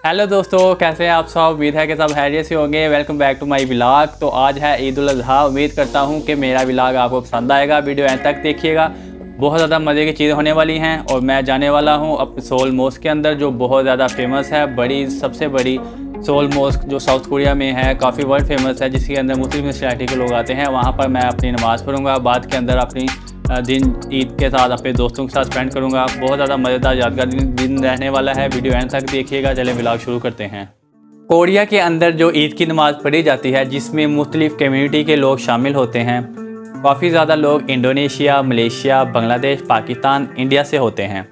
Hello दोस्तों, कैसे हैं आप सब। उम्मीद है कि सब खैरियत से होंगे। Welcome back to my vlog. तो आज है ईद उल अज़हा। उम्मीद करता हूं कि मेरा व्लॉग आपको पसंद आएगा। वीडियो एंड तक देखिएगा, बहुत ज़्यादा मज़े की चीज़ें होने वाली हैं। और मैं जाने वाला हूं अब सोल मॉस्क के अंदर, जो बहुत ज़्यादा फेमस है। सबसे बड़ी सोल मॉस्क जो साउथ कोरिया में है, काफ़ी वर्ल्ड फेमस है, जिसके अंदर मुस्लिम नेशनैलिटी के लोग आते हैं। वहाँ पर मैं अपनी नमाज़ पढ़ूँगा, बाद के अंदर अपनी दिन ईद के साथ अपने दोस्तों के साथ स्पेंड करूंगा। बहुत ज़्यादा मज़ेदार यादगार दिन रहने वाला है। वीडियो एंड तक देखिएगा। चलें व्लॉग शुरू करते हैं। कोरिया के अंदर जो ईद की नमाज़ पढ़ी जाती है, जिसमें मुख्तलिफ़ कम्युनिटी के लोग शामिल होते हैं। काफ़ी ज़्यादा लोग Indonesia, Malaysia, Bangladesh, Pakistan, India से होते हैं।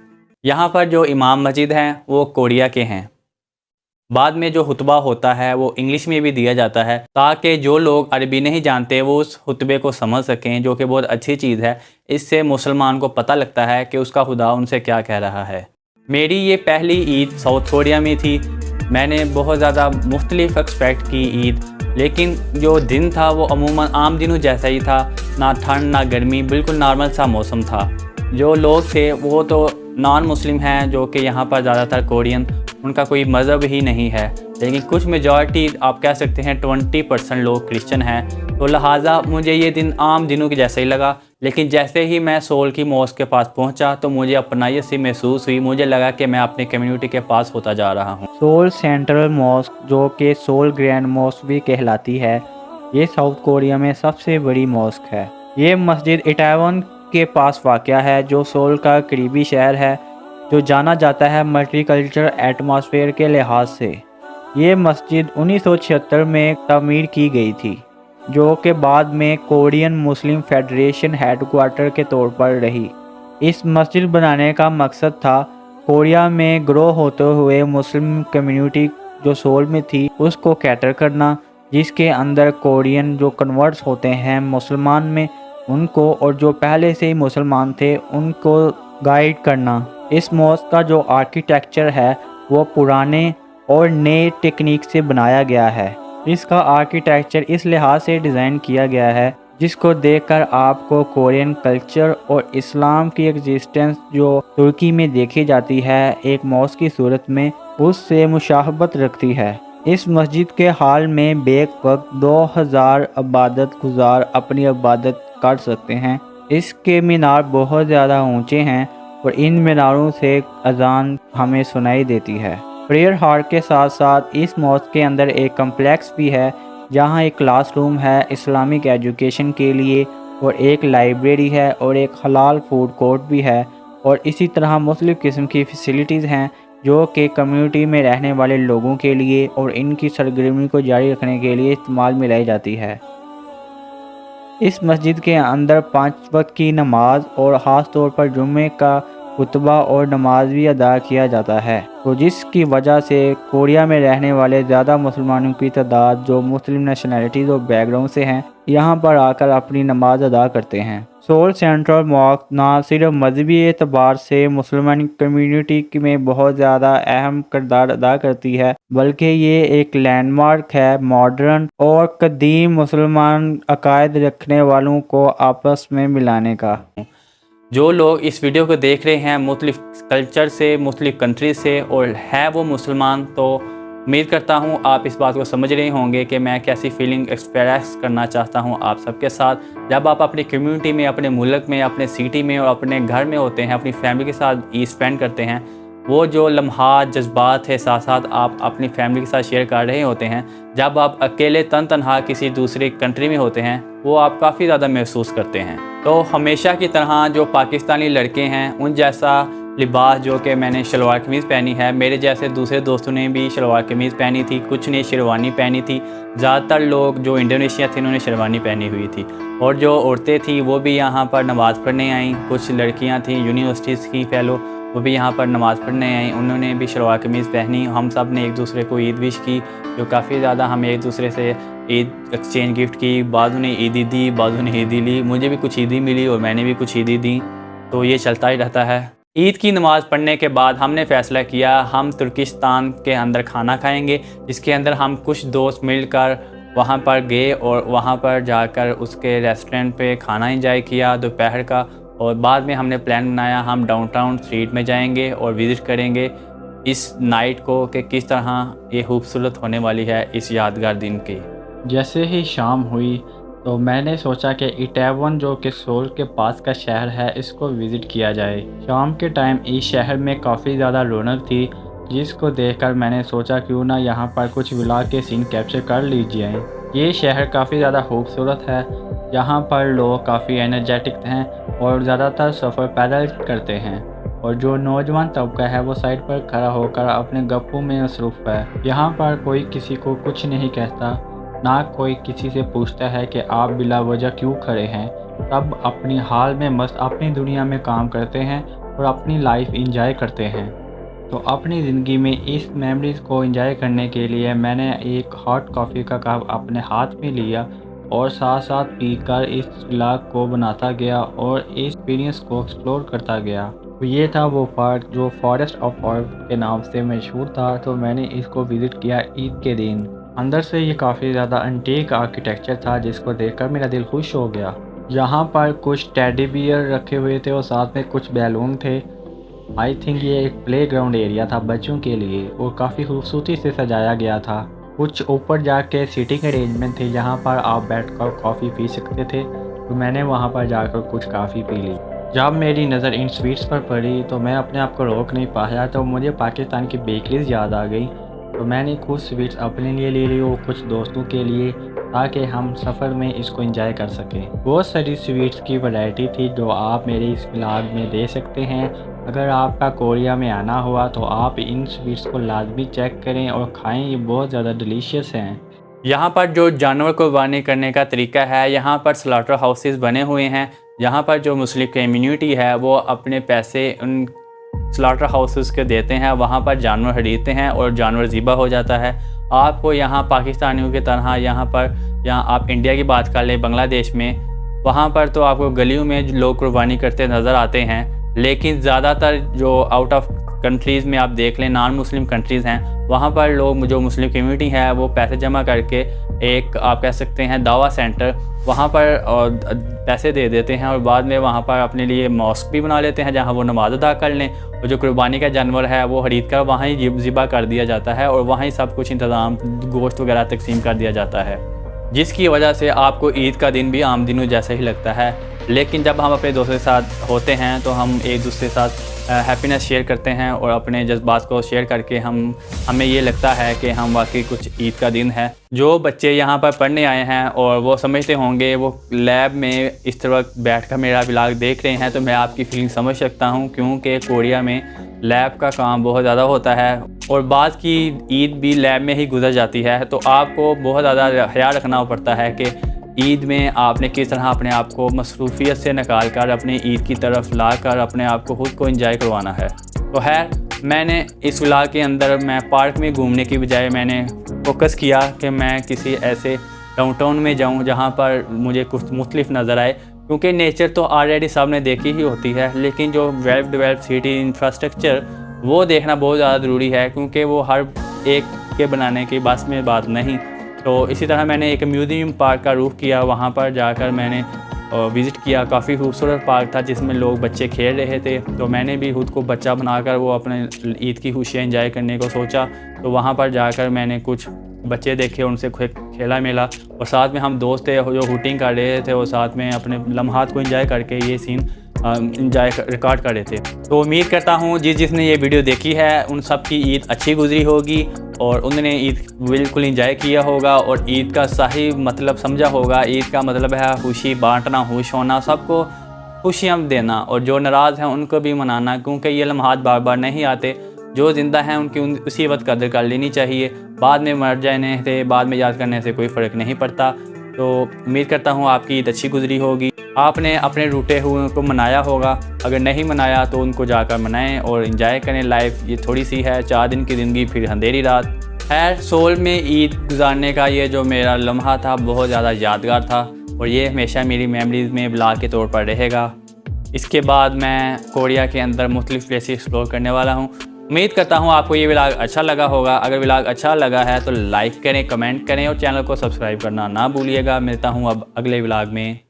यहाँ पर जो इमाम मस्जिद हैं वो कोरिया के हैं। बाद में जो खुतबा होता है वो इंग्लिश में भी दिया जाता है, ताकि जो लोग अरबी नहीं जानते वो उस खुतबे को समझ सकें, जो कि बहुत अच्छी चीज़ है। इससे मुसलमान को पता लगता है कि उसका खुदा उनसे क्या कह रहा है। मेरी ये पहली ईद साउथ कोरिया में थी। मैंने बहुत ज़्यादा मुख्तलिफ एक्सपेक्ट की ईद, लेकिन जो दिन था वो अमूमन आम दिनों जैसा ही था। ना ठंड ना गर्मी, बिल्कुल नॉर्मल सा मौसम था। जो लोग थे वो तो नॉन मुस्लिम हैं, जो कि यहाँ पर ज़्यादातर कोरियन, उनका कोई मज़हब ही नहीं है। लेकिन कुछ मेजॉरिटी, आप कह सकते हैं 20% लोग क्रिश्चियन हैं। तो लिहाजा मुझे ये दिन आम दिनों के जैसा ही लगा। लेकिन जैसे ही मैं सोल की मॉस्क के पास पहुंचा तो मुझे अपनाइत सी महसूस हुई। मुझे लगा कि मैं अपनी कम्युनिटी के पास होता जा रहा हूं। सोल सेंट्रल मॉस्क, जो कि सोल ग्रैंड मॉस्क भी कहलाती है, ये साउथ कोरिया में सबसे बड़ी मॉस्क है। ये मस्जिद इटावन के पास वाक़या है, जो सोल का करीबी शहर है, जो जाना जाता है मल्टीकल्चरल एटमॉस्फेयर के लिहाज से। ये मस्जिद 1976 में तामीर की गई थी, जो कि बाद में कोरियन मुस्लिम फेडरेशन हेडक्वार्टर के तौर पर रही। इस मस्जिद बनाने का मकसद था कोरिया में ग्रो होते हुए मुस्लिम कम्युनिटी जो सोल में थी उसको कैटर करना, जिसके अंदर कोरियन जो कन्वर्ट्स होते हैं मुसलमान में, उनको, और जो पहले से ही मुसलमान थे उनको गाइड करना। इस मॉस्क का जो आर्किटेक्चर है वो पुराने और नए टेक्निक से बनाया गया है। इसका आर्किटेक्चर इस लिहाज से डिज़ाइन किया गया है जिसको देखकर आपको कोरियन कल्चर और इस्लाम की एग्जिस्टेंस जो तुर्की में देखी जाती है एक मॉस्क की सूरत में, उससे मुशाहबत रखती है। इस मस्जिद के हाल में बेक वक्त 2000 इबादत गुजार अपनी इबादत कर सकते हैं। इसके मीनार बहुत ज़्यादा ऊंचे हैं और इन मीनारों से अजान हमें सुनाई देती है। प्रेयर हॉल के साथ साथ इस मॉस्क के अंदर एक कम्प्लेक्स भी है, जहां एक क्लासरूम है इस्लामिक एजुकेशन के लिए, और एक लाइब्रेरी है, और एक हलाल फूड कोर्ट भी है। और इसी तरह मुख्तलिफ़ किस्म की फैसिलिटीज़ हैं जो कि कम्युनिटी में रहने वाले लोगों के लिए और इनकी सरगर्मी को जारी रखने के लिए इस्तेमाल में लाई जाती है। इस मस्जिद के अंदर 5 वक्त की नमाज और ख़ास तौर पर जुम्मे का खुतबा और नमाज भी अदा किया जाता है, तो जिसकी वजह से कोरिया में रहने वाले ज़्यादा मुसलमानों की तादाद जो मुस्लिम नेशनैलिटीज़ और बैकग्राउंड से हैं, यहाँ पर आकर अपनी नमाज अदा करते हैं। सोल सेंट्रल मॉस्क ना सिर्फ मजहबी एतबार से मुसलमान कम्युनिटी में बहुत ज़्यादा अहम किरदार अदा करती है, बल्कि ये एक लैंडमार्क है मॉडर्न और कदीम मुसलमान अकायद रखने वालों को आपस में मिलाने का। जो लोग इस वीडियो को देख रहे हैं मुख्तलिफ़ कल्चर से, मुख्तलिफ़ कंट्री से, और है वो मुसलमान, तो उम्मीद करता हूँ आप इस बात को समझ रहे होंगे कि मैं कैसी फीलिंग एक्सप्रेस करना चाहता हूँ आप सबके साथ। जब आप अपनी कम्युनिटी में, अपने मुल्क में, अपने सिटी में और अपने घर में होते हैं, अपनी फैमिली के साथ ईद स्पेंड करते हैं, वो जो लम्हात जज्बात है साथ साथ आप अपनी फैमिली के साथ शेयर कर रहे होते हैं। जब आप अकेले तनहा किसी दूसरी कंट्री में होते हैं, वो आप काफ़ी ज़्यादा महसूस करते हैं। तो हमेशा की तरह जो पाकिस्तानी लड़के हैं उन जैसा लिबास, जो कि मैंने शलवार कमीज़ पहनी है, मेरे जैसे दूसरे दोस्तों ने भी शलवार कमीज़ पहनी थी, कुछ ने शेरवानी पहनी थी। ज़्यादातर लोग जो इंडोनेशिया थे उन्होंने शेरवानी पहनी हुई थी, और जो औरतें थी वो भी यहाँ पर नमाज़ पढ़ने आईं। कुछ लड़कियाँ थीं यूनिवर्सिटीज़ की फ़ेलो, वो भी यहाँ पर नमाज़ पढ़ने आईं, उन्होंने भी शलवार कमीज़ पहनी। हम सब ने एक दूसरे को ईद विश की, जो काफ़ी ज़्यादा हमें एक दूसरे से ईद एक्सचेंज गिफ्ट की। बाज़ों ने ईदी दी, बाज़ों ने ईदी ली, मुझे भी कुछ ईदी मिली और मैंने भी कुछ ईदी दी, तो ये चलता ही रहता है। ईद की नमाज़ पढ़ने के बाद हमने फ़ैसला किया हम तुर्किस्तान के अंदर खाना खाएंगे, जिसके अंदर हम कुछ दोस्त मिलकर वहाँ पर गए और वहाँ पर जाकर उसके रेस्टोरेंट पे खाना एंजॉय किया दोपहर का। और बाद में हमने प्लान बनाया हम डाउनटाउन स्ट्रीट में जाएंगे और विज़िट करेंगे इस नाइट को कि किस तरह ये खूबसूरत होने वाली है इस यादगार दिन की। जैसे ही शाम हुई तो मैंने सोचा कि इटैवन जो कि सोल के पास का शहर है इसको विज़िट किया जाए। शाम के टाइम इस शहर में काफ़ी ज़्यादा रौनक थी, जिसको देखकर मैंने सोचा क्यों ना यहाँ पर कुछ व्लॉग के सीन कैप्चर कर लीजिए। ये शहर काफ़ी ज़्यादा खूबसूरत है। यहाँ पर लोग काफ़ी एनर्जेटिक हैं और ज़्यादातर सफ़र पैदल करते हैं, और जो नौजवान तबका है वो साइड पर खड़ा होकर अपने गप्पों में मसरूफ़ है। यहाँ पर कोई किसी को कुछ नहीं कहता, ना कोई किसी से पूछता है कि आप बिला वजह क्यों खड़े हैं। सब अपनी हाल में मस्त अपनी दुनिया में काम करते हैं और अपनी लाइफ इंजॉय करते हैं। तो अपनी ज़िंदगी में इस मेमोरीज़ को एंजॉय करने के लिए मैंने एक हॉट कॉफ़ी का कप अपने हाथ में लिया और साथ साथ पीकर इस व्लॉग को बनाता गया और इस एक्सपीरियंस को एक्सप्लोर करता गया। तो ये था वो पार्क जो फॉरेस्ट ऑफ ऑर्ब के नाम से मशहूर था। तो मैंने इसको विज़िट किया ईद के दिन। अंदर से ये काफ़ी ज़्यादा एंटीक आर्किटेक्चर था, जिसको देखकर मेरा दिल खुश हो गया। यहाँ पर कुछ टेडी बियर रखे हुए थे और साथ में कुछ बैलून थे। आई थिंक ये एक प्लेग्राउंड एरिया था बच्चों के लिए और काफ़ी खूबसूरती से सजाया गया था। कुछ ऊपर जाके सीटिंग अरेंजमेंट थी जहाँ पर आप बैठकर कॉफ़ी पी सकते थे। तो मैंने वहाँ पर जाकर कुछ कॉफ़ी पी ली। जब मेरी नज़र इन स्वीट्स पर पड़ी तो मैं अपने आप को रोक नहीं पाया, तो मुझे पाकिस्तान की बेकरीज याद आ गई। तो मैंने कुछ स्वीट्स अपने लिए ले ली और कुछ दोस्तों के लिए, ताकि हम सफ़र में इसको एंजॉय कर सकें। बहुत सारी स्वीट्स की वैरायटी थी जो आप मेरे इस व्लॉग में दे सकते हैं। अगर आपका कोरिया में आना हुआ तो आप इन स्वीट्स को लाजमी चेक करें और खाएं, ये बहुत ज़्यादा डिलीशियस हैं। यहाँ पर जो जानवर कुर्बानी करने का तरीका है, यहाँ पर स्लॉटर हाउसेस बने हुए हैं। यहाँ पर जो मुस्लिम कम्युनिटी है वो अपने पैसे उन स्लॉटर हाउसेस के देते हैं, वहाँ पर जानवर खरीदते हैं और जानवर ज़िबा हो जाता है। आपको यहाँ पाकिस्तानियों की तरह यहाँ आप इंडिया की बात कर लें, बांग्लादेश में, वहाँ पर तो आपको गलियों में लोग कुर्बानी करते नज़र आते हैं। लेकिन ज़्यादातर जो आउट ऑफ कंट्रीज़ में आप देख लें, नॉन मुस्लिम कंट्रीज़ हैं, वहाँ पर लोग जो मुस्लिम कम्युनिटी है वो पैसे जमा करके एक आप कह सकते हैं दावा सेंटर, वहाँ पर पैसे दे देते हैं और बाद में वहाँ पर अपने लिए मॉस्क भी बना लेते हैं जहाँ वो नमाज अदा कर लें। और जो कुर्बानी का जानवर है वो खरीद कर वहाँ ही ज़िबा कर दिया जाता है और वहाँ ही सब कुछ इंतज़ाम गोश्त वगैरह तकसीम कर दिया जाता है, जिसकी वजह से आपको ईद का दिन भी आम दिनों जैसा ही लगता है। लेकिन जब हम अपने दोस्तों के साथ होते हैं तो हम एक दूसरे के साथ हैप्पीनेस शेयर करते हैं और अपने जज्बात को शेयर करके हमें ये लगता है कि हम वाकई कुछ ईद का दिन है। जो बच्चे यहाँ पर पढ़ने आए हैं और वो समझते होंगे वो लैब में इस तरह बैठकर मेरा व्लॉग देख रहे हैं, तो मैं आपकी फीलिंग समझ सकता हूँ, क्योंकि कोरिया में लैब का काम बहुत ज़्यादा होता है और बाद की ईद भी लैब में ही गुजर जाती है। तो आपको बहुत ज़्यादा ख्याल रखना पड़ता है कि ईद में आपने किस तरह अपने आप को मसरूफियत से निकाल कर अपने ईद की तरफ ला कर अपने आप को खुद को एंजॉय करवाना है। तो खैर, मैंने इस व्लॉग के अंदर मैं पार्क में घूमने की बजाय मैंने फोकस किया कि मैं किसी ऐसे डाउनटाउन में जाऊं जहां पर मुझे कुछ मुख्तलिफ नज़र आए, क्योंकि नेचर तो ऑलरेडी सब ने देखी ही होती है, लेकिन जो वेल डेवलप्ड सिटी इंफ्रास्ट्रक्चर वो देखना बहुत ज़्यादा ज़रूरी है, क्योंकि वो हर एक के बनाने की बस में बात नहीं। तो इसी तरह मैंने एक म्यूज़ियम पार्क का रुख किया, वहाँ पर जाकर मैंने विज़िट किया। काफ़ी खूबसूरत पार्क था जिसमें लोग बच्चे खेल रहे थे, तो मैंने भी खुद को बच्चा बनाकर वो अपने ईद की खुशियाँ एंजॉय करने को सोचा। तो वहाँ पर जाकर मैंने कुछ बच्चे देखे, उनसे खेला मिला और साथ में हम दोस्त थे जो शूटिंग कर रहे थे और साथ में अपने लम्हात को एंजॉय करके ये सीन इंजॉय रिकॉर्ड कर रहे थे। तो उम्मीद करता हूँ जिसने ये वीडियो देखी है उन सब की ईद अच्छी गुजरी होगी और उन्होंने ईद बिल्कुल इंजॉय किया होगा और ईद का सही मतलब समझा होगा। ईद का मतलब है खुशी बांटना, खुश होना, सबको खुशियाँ देना, और जो नाराज़ हैं उनको भी मनाना, क्योंकि ये लम्हात बार बार नहीं आते। जो ज़िंदा हैं उनकी उसी वक्त कदर कर लेनी चाहिए। बाद में मर जाने से, बाद में याद करने से कोई फ़र्क नहीं पड़ता। तो उम्मीद करता हूँ आपकी ईद अच्छी गुजरी होगी, आपने अपने रूठे हुए को मनाया होगा। अगर नहीं मनाया तो उनको जाकर मनाएं और एंजॉय करें। लाइफ ये थोड़ी सी है, 4 दिन की ज़िंदगी फिर अंधेरी रात। खैर, सोल में ईद गुजारने का ये जो मेरा लम्हा था बहुत ज़्यादा यादगार था और ये हमेशा मेरी मेमोरीज़ में व्लॉग के तौर पर रहेगा। इसके बाद मैं कोरिया के अंदर मुख्तलिफ प्लेसेस एक्सप्लोर करने वाला हूँ। उम्मीद करता हूँ आपको ये व्लॉग अच्छा लगा होगा। अगर व्लॉग अच्छा लगा है तो लाइक करें, कमेंट करें और चैनल को सब्सक्राइब करना ना भूलिएगा। मिलता हूँ अब अगले व्लॉग में।